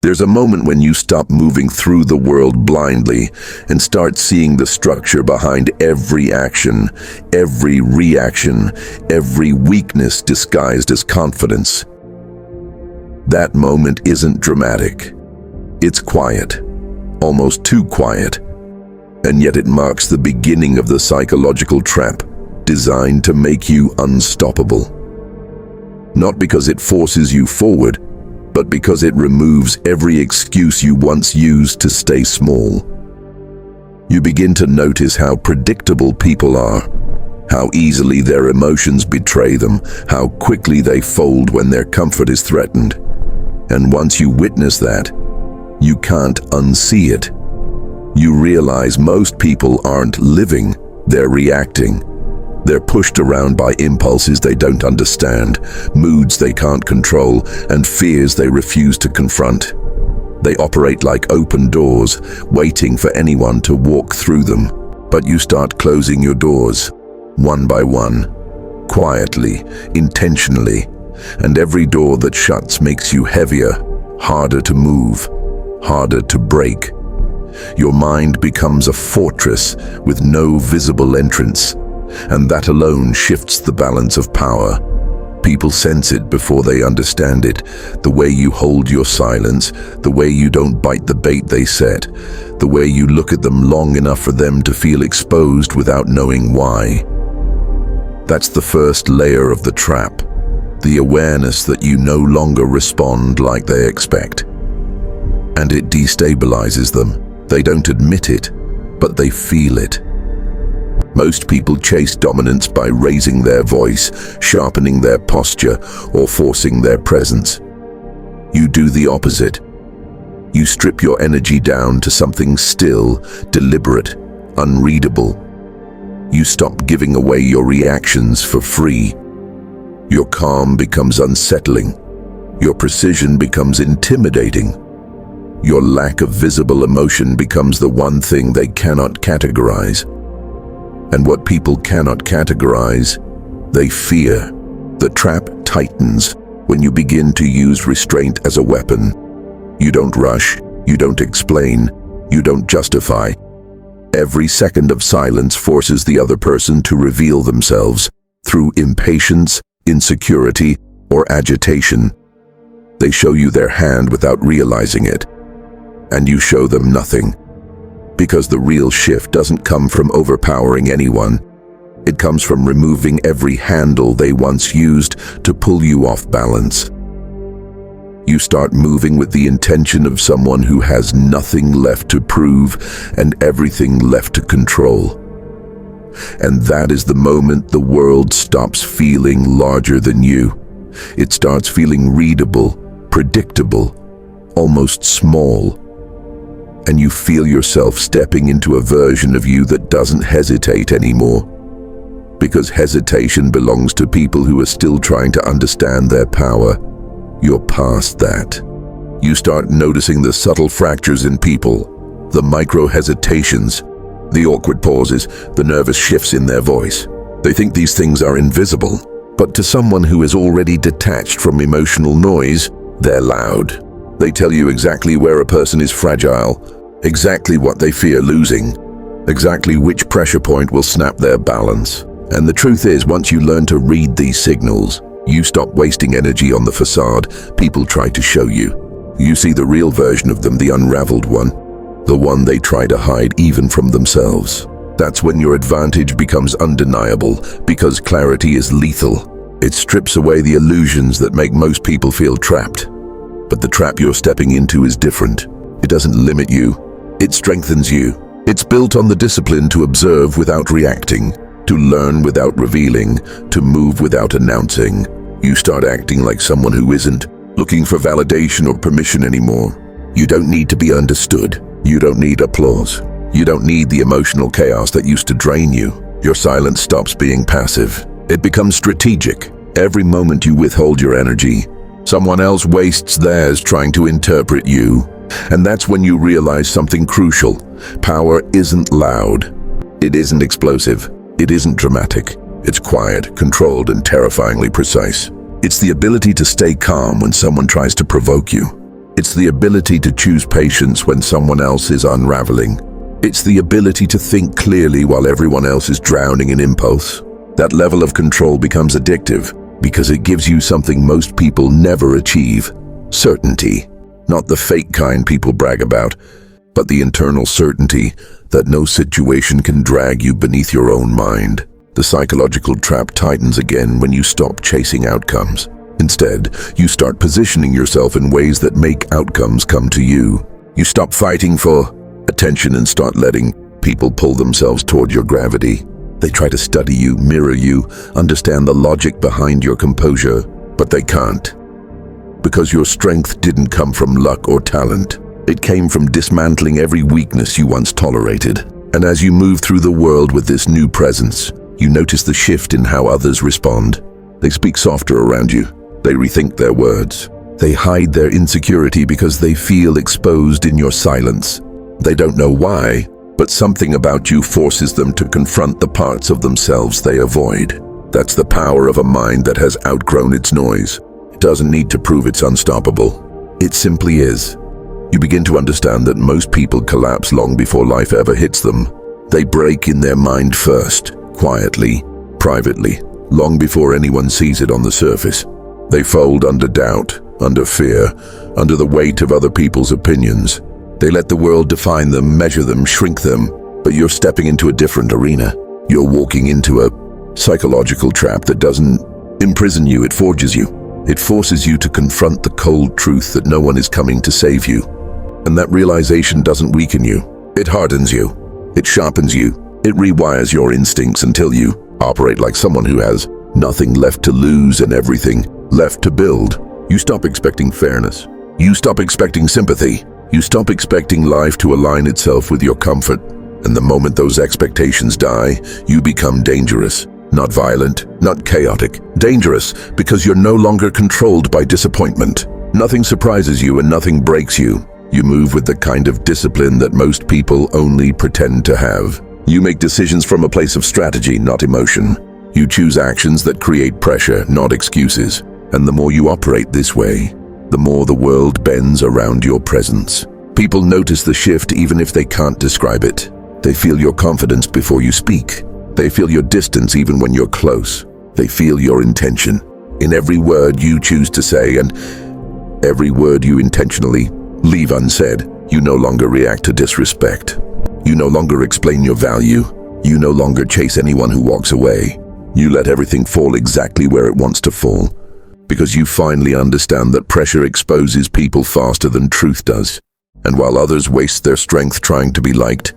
There's a moment when you stop moving through the world blindly and start seeing the structure behind every action, every reaction, every weakness disguised as confidence. That moment isn't dramatic. It's quiet, almost too quiet, and yet it marks the beginning of the psychological trap designed to make you unstoppable. Not because it forces you forward, but because it removes every excuse you once used to stay small. You begin to notice how predictable people are, how easily their emotions betray them, how quickly they fold when their comfort is threatened. And once you witness that, you can't unsee it. You realize most people aren't living, they're reacting. They're pushed around by impulses they don't understand, moods they can't control, and fears they refuse to confront. They operate like open doors, waiting for anyone to walk through them. But you start closing your doors, one by one, quietly, intentionally, and every door that shuts makes you heavier, harder to move, harder to break. Your mind becomes a fortress with no visible entrance, and that alone shifts the balance of power. People sense it before they understand it. The way you hold your silence, the way you don't bite the bait they set, the way you look at them long enough for them to feel exposed without knowing why. That's the first layer of the trap, the awareness that you no longer respond like they expect. And it destabilizes them. They don't admit it, but they feel it. Most people chase dominance by raising their voice, sharpening their posture, or forcing their presence. You do the opposite. You strip your energy down to something still, deliberate, unreadable. You stop giving away your reactions for free. Your calm becomes unsettling. Your precision becomes intimidating. Your lack of visible emotion becomes the one thing they cannot categorize. And what people cannot categorize, they fear. The trap tightens when you begin to use restraint as a weapon. You don't rush, you don't explain, you don't justify. Every second of silence forces the other person to reveal themselves through impatience, insecurity, or agitation. They show you their hand without realizing it, and you show them nothing. Because the real shift doesn't come from overpowering anyone. It comes from removing every handle they once used to pull you off balance. You start moving with the intention of someone who has nothing left to prove and everything left to control. And that is the moment the world stops feeling larger than you. It starts feeling readable, predictable, almost small. And you feel yourself stepping into a version of you that doesn't hesitate anymore. Because hesitation belongs to people who are still trying to understand their power. You're past that. You start noticing the subtle fractures in people, the micro-hesitations, the awkward pauses, the nervous shifts in their voice. They think these things are invisible, but to someone who is already detached from emotional noise, they're loud. They tell you exactly where a person is fragile, exactly what they fear losing, exactly which pressure point will snap their balance. And the truth is, once you learn to read these signals, you stop wasting energy on the facade people try to show you. You see the real version of them, the unraveled one, the one they try to hide even from themselves. That's when your advantage becomes undeniable, because clarity is lethal. It strips away the illusions that make most people feel trapped. But the trap you're stepping into is different. It doesn't limit you, it strengthens you. It's built on the discipline to observe without reacting, to learn without revealing, to move without announcing. You start acting like someone who isn't looking for validation or permission anymore. You don't need to be understood. You don't need applause. You don't need the emotional chaos that used to drain you. Your silence stops being passive. It becomes strategic. Every moment you withhold your energy, someone else wastes theirs trying to interpret you. And that's when you realize something crucial. Power isn't loud. It isn't explosive. It isn't dramatic. It's quiet, controlled, and terrifyingly precise. It's the ability to stay calm when someone tries to provoke you. It's the ability to choose patience when someone else is unraveling. It's the ability to think clearly while everyone else is drowning in impulse. That level of control becomes addictive because it gives you something most people never achieve: certainty. Not the fake kind people brag about, but the internal certainty that no situation can drag you beneath your own mind. The psychological trap tightens again when you stop chasing outcomes. Instead, you start positioning yourself in ways that make outcomes come to you. You stop fighting for attention and start letting people pull themselves toward your gravity. They try to study you, mirror you, understand the logic behind your composure, but they can't. Because your strength didn't come from luck or talent. It came from dismantling every weakness you once tolerated. And as you move through the world with this new presence, you notice the shift in how others respond. They speak softer around you. They rethink their words. They hide their insecurity because they feel exposed in your silence. They don't know why, but something about you forces them to confront the parts of themselves they avoid. That's the power of a mind that has outgrown its noise. It doesn't need to prove it's unstoppable. It simply is. You begin to understand that most people collapse long before life ever hits them. They break in their mind first, quietly, privately, long before anyone sees it on the surface. They fold under doubt, under fear, under the weight of other people's opinions. They let the world define them, measure them, shrink them, but you're stepping into a different arena. You're walking into a psychological trap that doesn't imprison you, it forges you. It forces you to confront the cold truth that no one is coming to save you. And that realization doesn't weaken you. It hardens you. It sharpens you. It rewires your instincts until you operate like someone who has nothing left to lose and everything left to build. You stop expecting fairness. You stop expecting sympathy. You stop expecting life to align itself with your comfort. And the moment those expectations die, you become dangerous. Not violent, not chaotic. Dangerous because you're no longer controlled by disappointment. Nothing surprises you and nothing breaks you. You move with the kind of discipline that most people only pretend to have. You make decisions from a place of strategy, not emotion. You choose actions that create pressure, not excuses. And the more you operate this way, the more the world bends around your presence. People notice the shift even if they can't describe it. They feel your confidence before you speak. They feel your distance even when you're close. They feel your intention in every word you choose to say and every word you intentionally leave unsaid. You no longer react to disrespect. You no longer explain your value. You no longer chase anyone who walks away. You let everything fall exactly where it wants to fall. Because you finally understand that pressure exposes people faster than truth does. And while others waste their strength trying to be liked,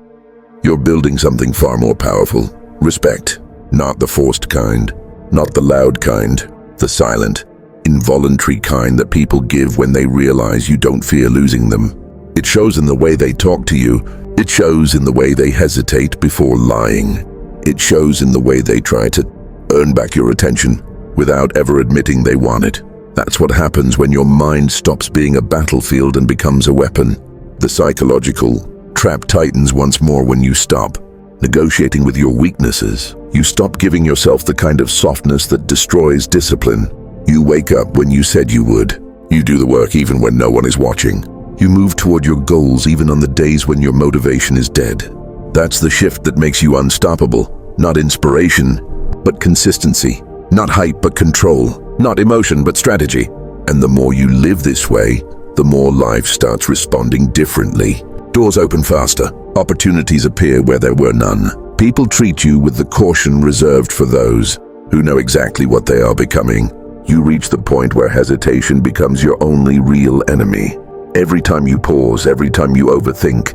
you're building something far more powerful. Respect. Not the forced kind. Not the loud kind. The silent, involuntary kind that people give when they realize you don't fear losing them. It shows in the way they talk to you. It shows in the way they hesitate before lying. It shows in the way they try to earn back your attention without ever admitting they want it. That's what happens when your mind stops being a battlefield and becomes a weapon. The psychological trap tightens once more when you stop negotiating with your weaknesses. You stop giving yourself the kind of softness that destroys discipline. You wake up when you said you would. You do the work even when no one is watching. You move toward your goals even on the days when your motivation is dead. That's the shift that makes you unstoppable. Not inspiration, but consistency. Not hype, but control. Not emotion, but strategy. And the more you live this way, the more life starts responding differently. Doors open faster. Opportunities appear where there were none. People treat you with the caution reserved for those who know exactly what they are becoming. You reach the point where hesitation becomes your only real enemy. Every time you pause, every time you overthink,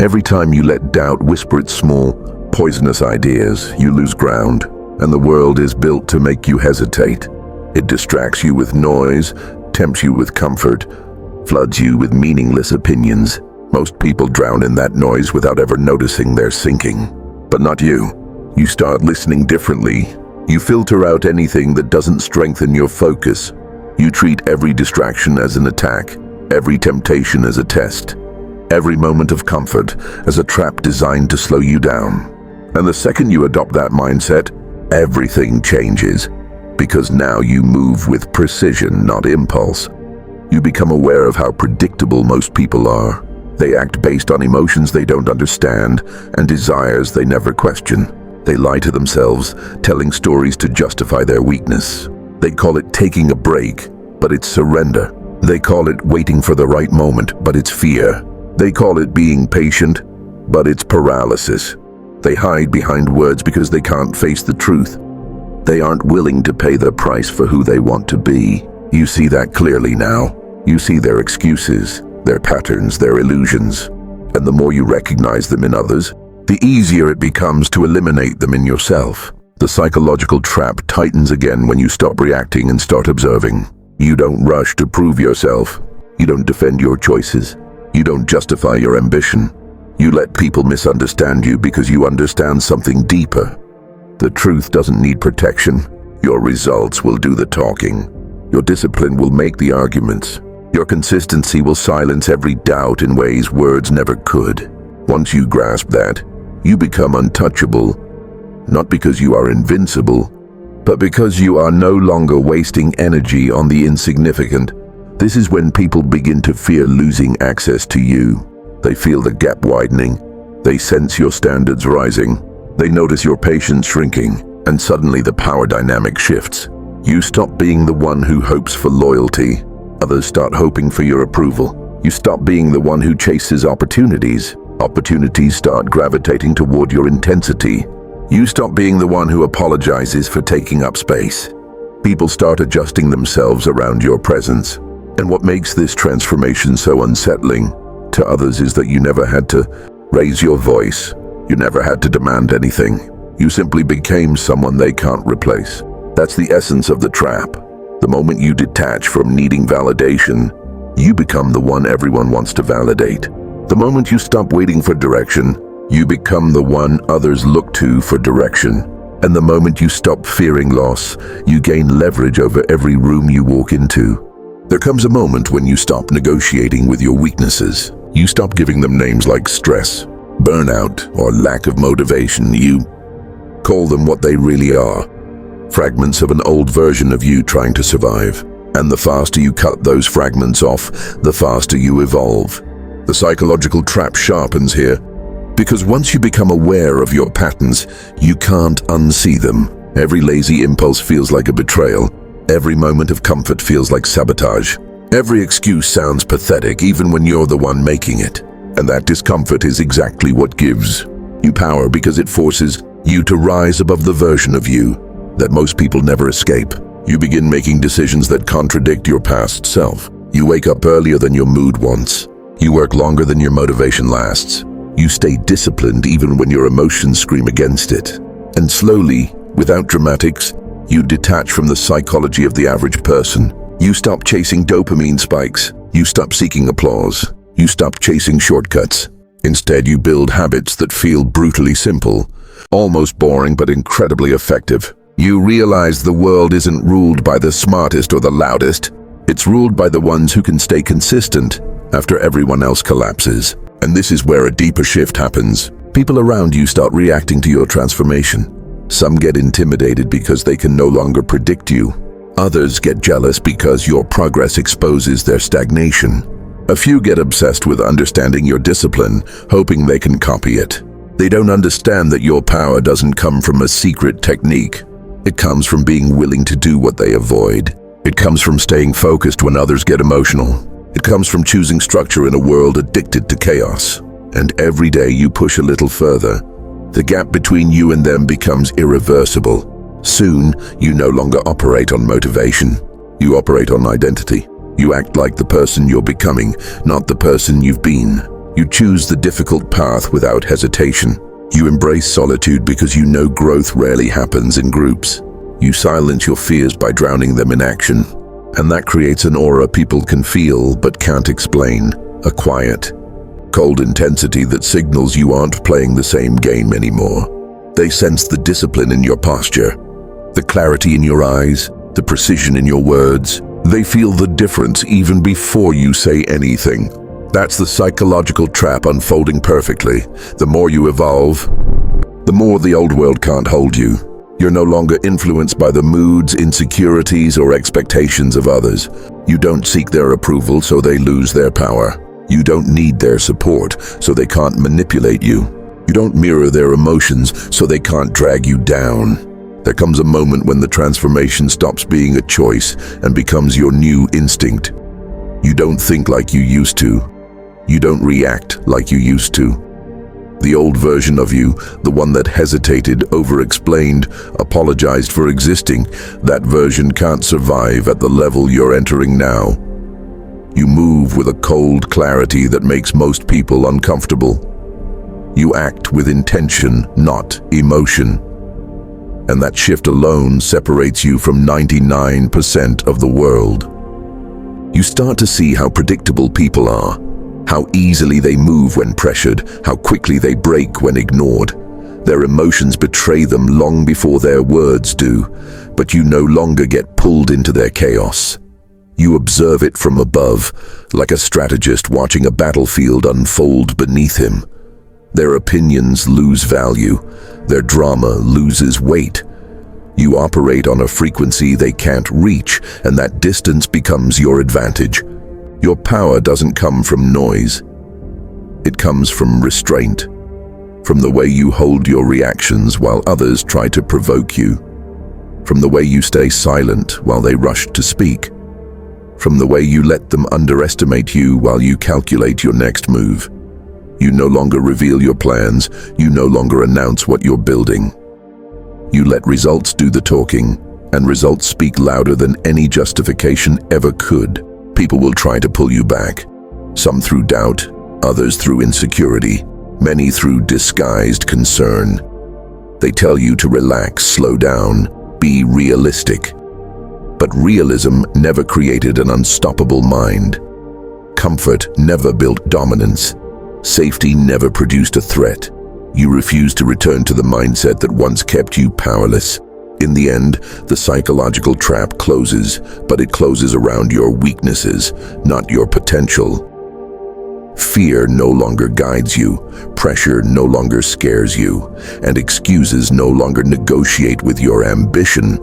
every time you let doubt whisper its small, poisonous ideas, you lose ground. And the world is built to make you hesitate. It distracts you with noise, tempts you with comfort, floods you with meaningless opinions. Most people drown in that noise without ever noticing they're sinking. But not you. You start listening differently. You filter out anything that doesn't strengthen your focus. You treat every distraction as an attack, every temptation as a test, every moment of comfort as a trap designed to slow you down. And the second you adopt that mindset, everything changes, because now you move with precision, not impulse. You become aware of how predictable most people are. They act based on emotions they don't understand and desires they never question. They lie to themselves, telling stories to justify their weakness. They call it taking a break, but it's surrender. They call it waiting for the right moment, but it's fear. They call it being patient, but it's paralysis. They hide behind words because they can't face the truth. They aren't willing to pay the price for who they want to be. You see that clearly now. You see their excuses, their patterns, their illusions. And the more you recognize them in others, the easier it becomes to eliminate them in yourself. The psychological trap tightens again when you stop reacting and start observing. You don't rush to prove yourself. You don't defend your choices. You don't justify your ambition. You let people misunderstand you because you understand something deeper. The truth doesn't need protection. Your results will do the talking. Your discipline will make the arguments. Your consistency will silence every doubt in ways words never could. Once you grasp that, you become untouchable, not because you are invincible, but because you are no longer wasting energy on the insignificant. This is when people begin to fear losing access to you. They feel the gap widening. They sense your standards rising. They notice your patience shrinking, and suddenly the power dynamic shifts. You stop being the one who hopes for loyalty. Others start hoping for your approval. You stop being the one who chases opportunities. Opportunities start gravitating toward your intensity. You stop being the one who apologizes for taking up space. People start adjusting themselves around your presence. And what makes this transformation so unsettling to others is that you never had to raise your voice. You never had to demand anything. You simply became someone they can't replace. That's the essence of the trap. The moment you detach from needing validation, you become the one everyone wants to validate. The moment you stop waiting for direction, you become the one others look to for direction. And the moment you stop fearing loss, you gain leverage over every room you walk into. There comes a moment when you stop negotiating with your weaknesses. You stop giving them names like stress, burnout, or lack of motivation. You call them what they really are. Fragments of an old version of you trying to survive. And the faster you cut those fragments off, the faster you evolve. The psychological trap sharpens here, because once you become aware of your patterns, you can't unsee them. Every lazy impulse feels like a betrayal. Every moment of comfort feels like sabotage. Every excuse sounds pathetic, even when you're the one making it. And that discomfort is exactly what gives you power, because it forces you to rise above the version of you that most people never escape. You begin making decisions that contradict your past self. You wake up earlier than your mood wants. You work longer than your motivation lasts. You stay disciplined even when your emotions scream against it. And slowly, without dramatics, you detach from the psychology of the average person. You stop chasing dopamine spikes. You stop seeking applause. You stop chasing shortcuts. Instead, you build habits that feel brutally simple, almost boring but incredibly effective. You realize the world isn't ruled by the smartest or the loudest. It's ruled by the ones who can stay consistent after everyone else collapses. And this is where a deeper shift happens. People around you start reacting to your transformation. Some get intimidated because they can no longer predict you. Others get jealous because your progress exposes their stagnation. A few get obsessed with understanding your discipline, hoping they can copy it. They don't understand that your power doesn't come from a secret technique. It comes from being willing to do what they avoid. It comes from staying focused when others get emotional. It comes from choosing structure in a world addicted to chaos. And every day you push a little further, the gap between you and them becomes irreversible. Soon, you no longer operate on motivation. You operate on identity. You act like the person you're becoming, not the person you've been. You choose the difficult path without hesitation. You embrace solitude because you know growth rarely happens in groups. You silence your fears by drowning them in action. And that creates an aura people can feel but can't explain. A quiet, cold intensity that signals you aren't playing the same game anymore. They sense the discipline in your posture, the clarity in your eyes, the precision in your words. They feel the difference even before you say anything. That's the psychological trap unfolding perfectly. The more you evolve, the more the old world can't hold you. You're no longer influenced by the moods, insecurities, or expectations of others. You don't seek their approval, so they lose their power. You don't need their support, so they can't manipulate you. You don't mirror their emotions, so they can't drag you down. There comes a moment when the transformation stops being a choice and becomes your new instinct. You don't think like you used to. You don't react like you used to. The old version of you, the one that hesitated, over-explained, apologized for existing, that version can't survive at the level you're entering now. You move with a cold clarity that makes most people uncomfortable. You act with intention, not emotion. And that shift alone separates you from 99% of the world. You start to see how predictable people are, how easily they move when pressured, how quickly they break when ignored. Their emotions betray them long before their words do, but you no longer get pulled into their chaos. You observe it from above, like a strategist watching a battlefield unfold beneath him. Their opinions lose value, their drama loses weight. You operate on a frequency they can't reach, and that distance becomes your advantage. Your power doesn't come from noise. It comes from restraint, from the way you hold your reactions while others try to provoke you, from the way you stay silent while they rush to speak, from the way you let them underestimate you while you calculate your next move. You no longer reveal your plans, you no longer announce what you're building. You let results do the talking, and results speak louder than any justification ever could. People will try to pull you back, some through doubt, others through insecurity, many through disguised concern. They tell you to relax, slow down, be realistic. But realism never created an unstoppable mind. Comfort never built dominance. Safety never produced a threat. You refuse to return to the mindset that once kept you powerless. In the end, the psychological trap closes, but it closes around your weaknesses, not your potential. Fear no longer guides you, pressure no longer scares you, and excuses no longer negotiate with your ambition.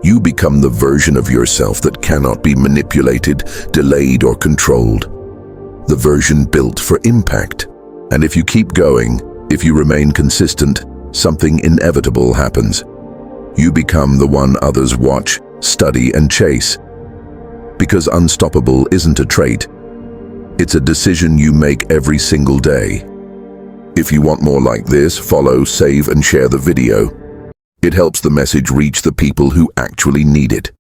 You become the version of yourself that cannot be manipulated, delayed, or controlled. The version built for impact. And if you keep going, if you remain consistent, something inevitable happens. You become the one others watch, study, and chase. Because unstoppable isn't a trait. It's a decision you make every single day. If you want more like this, follow, save, and share the video. It helps the message reach the people who actually need it.